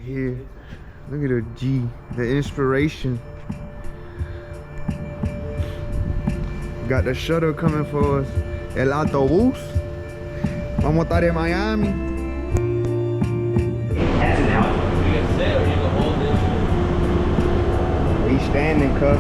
here. Look at the G, the inspiration. Got the shuttle coming for us. El autobús. Vamos a estar en Miami. He's standing, cuz.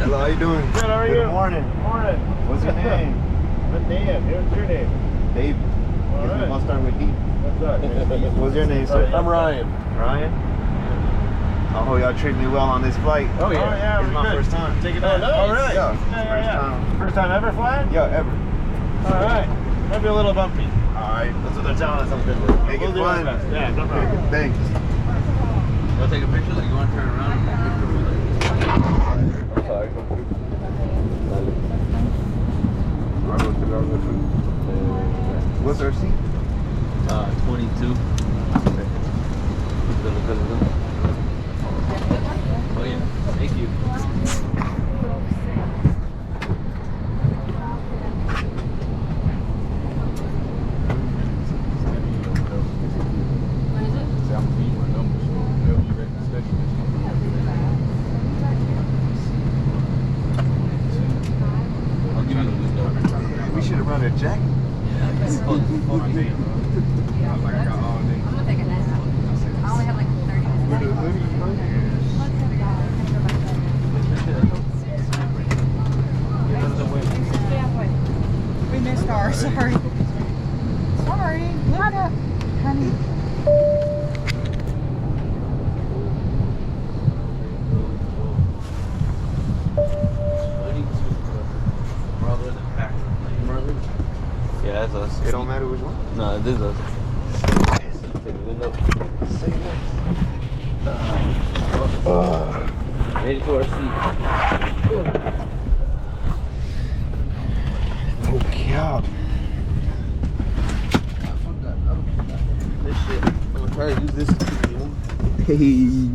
Hello, how you doing? Good, how are you? Good morning. Morning. What's your name? I'm Dave. What's your name? Dave. All right. I'll start with D. What's up? What's your name, sir? I'm Ryan. Ryan? I hope y'all treat me well on this flight. Oh yeah. It's my first time. Take it back. All right. Yeah, First time. First time ever flying? Yeah, ever. All right. Maybe a little bumpy. Alright. That's what they're telling us. I'm good. Make it do our fun. best. Yeah, no problem. Thanks. Wanna take a picture? Like you wanna turn around and take a picture with it? I'm sorry. What's our seat? 22. Oh yeah, thank you. I'll give you the window. We should have run a jacket. Yeah, it's called I'm gonna take a nap. I only have like 30 minutes. We missed ours, sorry. Sorry. Look up, honey. Yeah, that's us. It don't matter which one. No, this is us. Take the window. Ready for our seat. Okay. This shit. I'm gonna try to use this. Hey.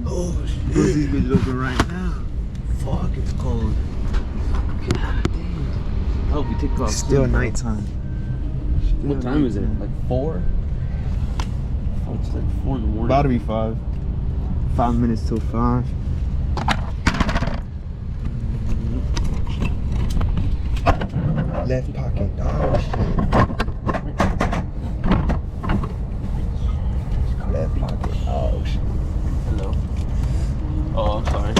Oh shit. These bitches open right now. Fuck, it's cold. God damn. I hope we take off. Still nighttime. What time is it? Like 4? Oh, it's like 4 in the morning. About to be 5. 5 minutes till 5. Left pocket. Oh shit. Left pocket. Oh shit. Hello. Oh, I'm sorry.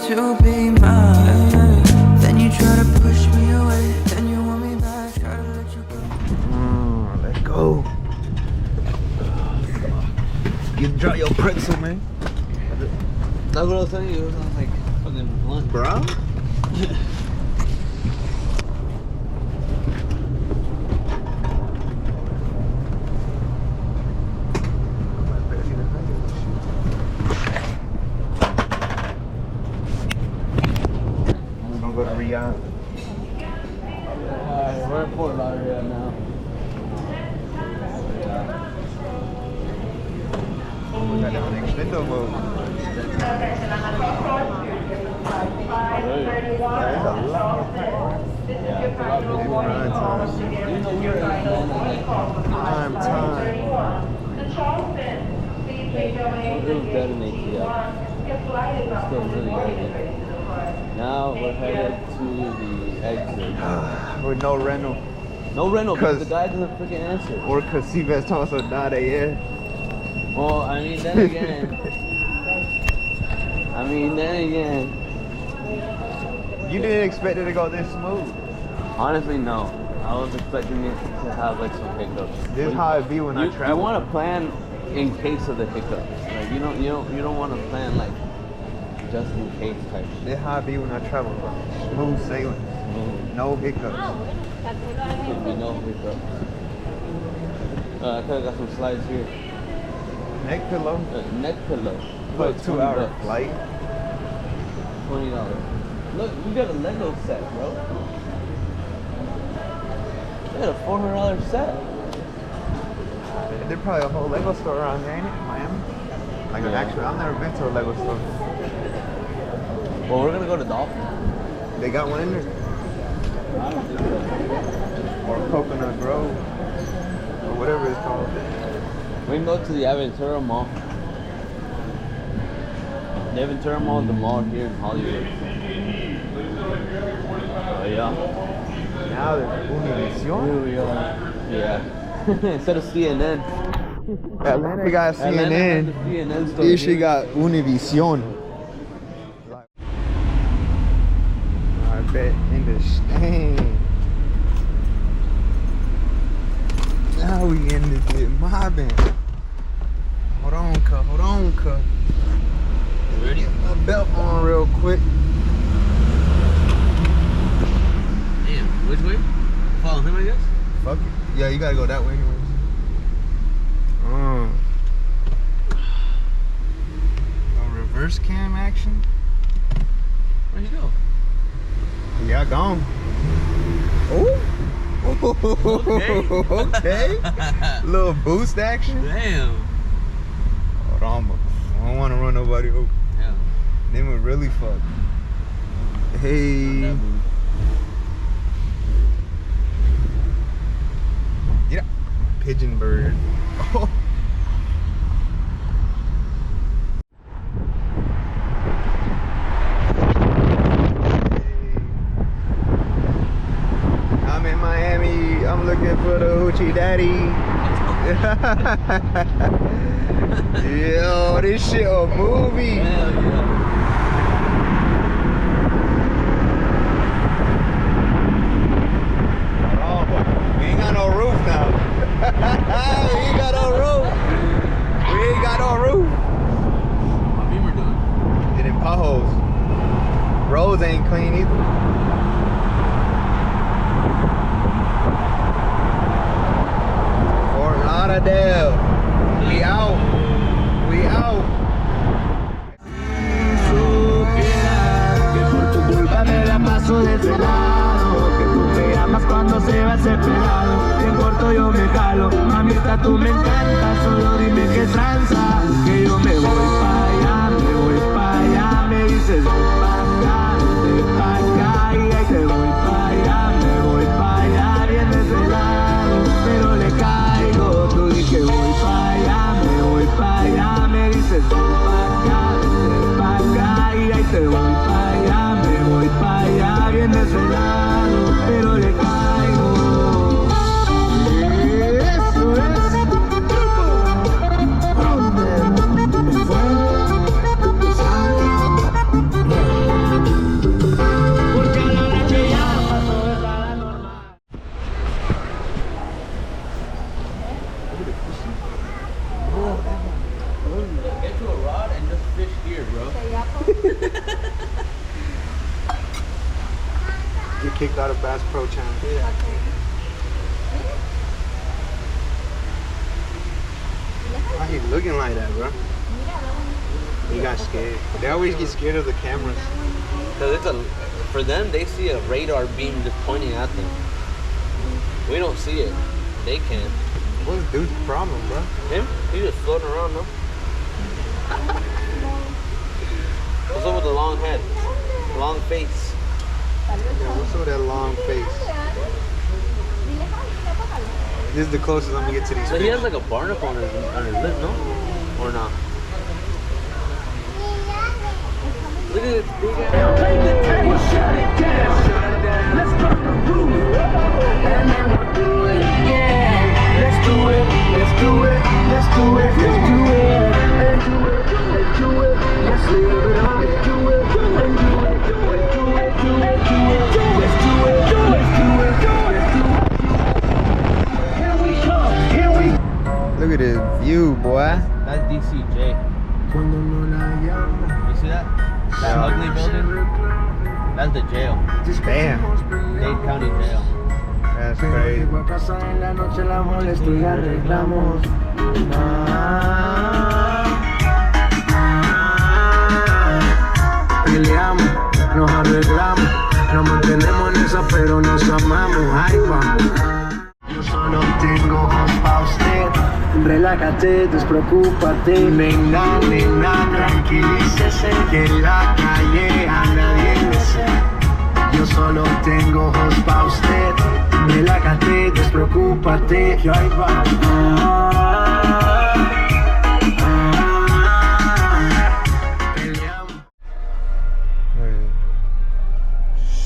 to be mine. Then you try to push me away. Then you want me back. Try to let you go. Let's go. You drop your pretzel, man. That's what I was telling you. It was like fucking blunt. Bro? We're gonna go to Riyadh. Alright, we're in Fort Lauderdale now. We got that on extendo mode. Prime time. It was detonate, yeah. Still really heavy. Now we're headed to the exit. With no rental. No rental because 'Cause- the guy doesn't freaking answer. Or cause Seabass told us to die there. Well, I mean, then again. You didn't expect it to go this smooth. Honestly, no. I was expecting it to have like some hiccups. This is how it be when I You travel. want to plan in case of the hiccups. Like you don't want to plan like just in case type. This is how it be when I travel, bro. Smooth sailing. No hiccups. Could be no hiccups. I could have got some slides here. Neck pillow. Neck pillow. Look, 2 hour flight. $20. Look, we got a Lego set, bro. We got a $400 set. There's probably a whole Lego store around here, ain't it? In Miami? Like Yeah. actually, I've never been to a Lego store. Well, we're gonna go to Dolphin. They got one in there. Or Coconut Grove. Or whatever it's called. We can go to the Aventura Mall. The Aventura Mall is the mall here in Hollywood. Oh yeah. Now there's Univision. Here we are. Yeah. Instead of CNN. Atlanta got Atlanta has CNN. the CNN store Here she here. got Univision. I bet in the stand. Now we in this bit mobbing. Hold on, cuh. Ready? Get my belt on real quick. Damn, which way? Follow him, I guess? Fuck it. Yeah, you gotta go that way anyways. No reverse cam action? Where'd you go? Yeah, gone. Oh. Okay. Little boost action. Damn. Hold on, but I don't want to run nobody over. Yeah. Then we really fucked. Hey. Yeah. Pigeon bird. Oh. I'm in Miami. I'm looking for the hoochie daddy. Yo, this shit a movie. Hell yeah. Oh, but we ain't got no roof now. We ain't got no roof. We ain't got no roof. How we were doing? It in potholes. Roads ain't clean either. Fort Lauderdale. We out. We out. Que por tu culpa me la paso desvelado. Que tú me llamas cuando se va ese pelado. En corto yo me calo. Mamita, tú me encantas. Solo dime qué tranza. Que yo me voy pa' allá. Me voy pa' allá. Me dices ven pa' acá. Ven pa' acá. Y ahí te voy pa' allá. Me voy pa' allá. Bien desvelado. Pero le caigo. Tú dije voy pa' allá. Me voy pa' allá. Me dices ven pa' acá. Y ahí te voy pa' allá, me voy pa' allá, bien desvelado, pero le caigo. Eso es. ¿Dónde fue? Get kicked out of Bass Pro Channel. Yeah. Why he looking like that, bro? He got scared. They always get scared of the cameras. Because for them, they see a radar beam just pointing at them. We don't see it. They can. What's dude's problem, bro? Him? He's just floating around, no? What's up with the long head? Long face? Yeah, what's up with that long face? This is the closest I'm gonna get to these So fish. he has like a barnacle on his lip, no? Or not? Look at this big ass. Play the table, shut it down. Let's burn the roof. And then we'll do it again. Let's do it. Let's do it. Let's do it. Let's do it. And do it. Let's do it. Let's live it up. Let's do it. And do it. Do it. Do it. Do it. Do it. Let's do it. Let's do it. Let's do it. Here we come. Here we go. Look at this view, boy. That's DCJ. You see that? That ugly building? That's the jail. Damn. Dade County Jail. That's crazy. Peleamos, nos arreglamos, nos mantenemos en esa, pero nos amamos. Ahí vamos. Yo solo tengo ojos pa' usted. Relájate, despreocúpate. Nena, nena, tranquilícese. Que en la calle a nadie le sé. Yo solo tengo ojos pa' usted. Relájate, despreocúpate. Y ahí vamos.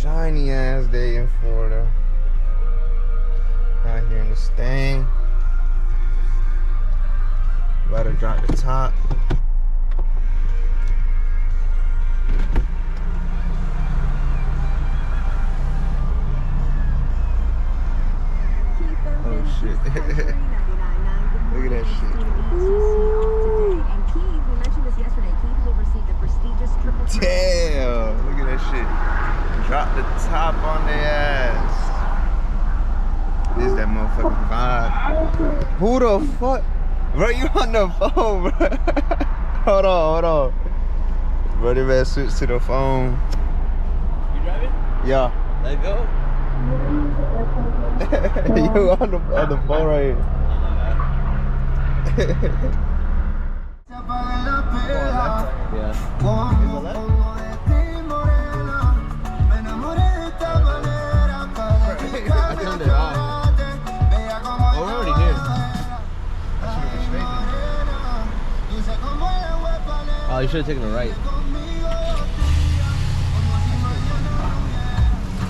Shiny ass day in Florida. Out here in the stain. About to drop the top. Oh shit. Look at that shit. And Keith, we mentioned this yesterday, Keith will receive the prestigious triple crown. Damn. Look at that shit. Drop the top on their ass. This is that motherfucking vibe. Who the fuck? Bro, you on the phone, bro. Hold on. Bro, they better switch to the phone. You driving? Yeah. Let go. You on the phone right here. Yeah. I turned it off. Oh, we're already here. Oh, you should have taken a right.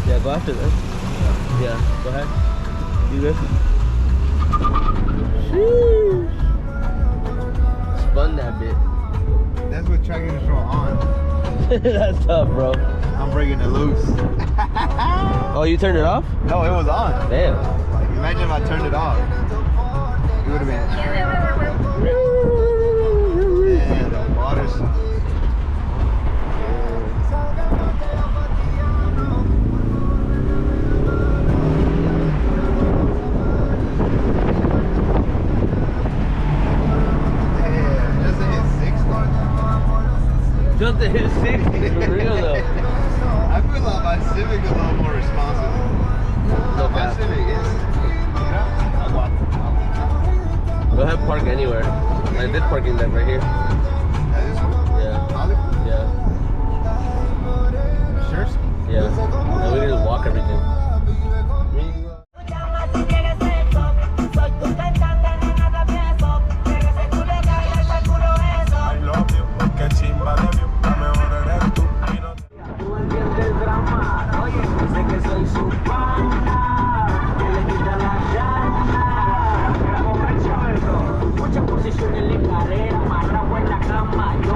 Yeah, go after this. Yeah, go ahead. You good? Sheesh. Spun that bit. That's what traction control on. That's tough, bro. I'm breaking it loose. Oh, you turned it off? No, it was on. Damn. Like, imagine if I turned it off. It would have been. Yeah, the water's. Just to hit 60 for real though. I feel like my Civic is a little more responsive. No My cap. Civic is. I'll walk. Go ahead, park anywhere. Like this parking deck right here. Yeah. Yeah. Sure. Yeah. And we can just walk everything. Muchas posiciones en la carrera, amarrado en la cama, yo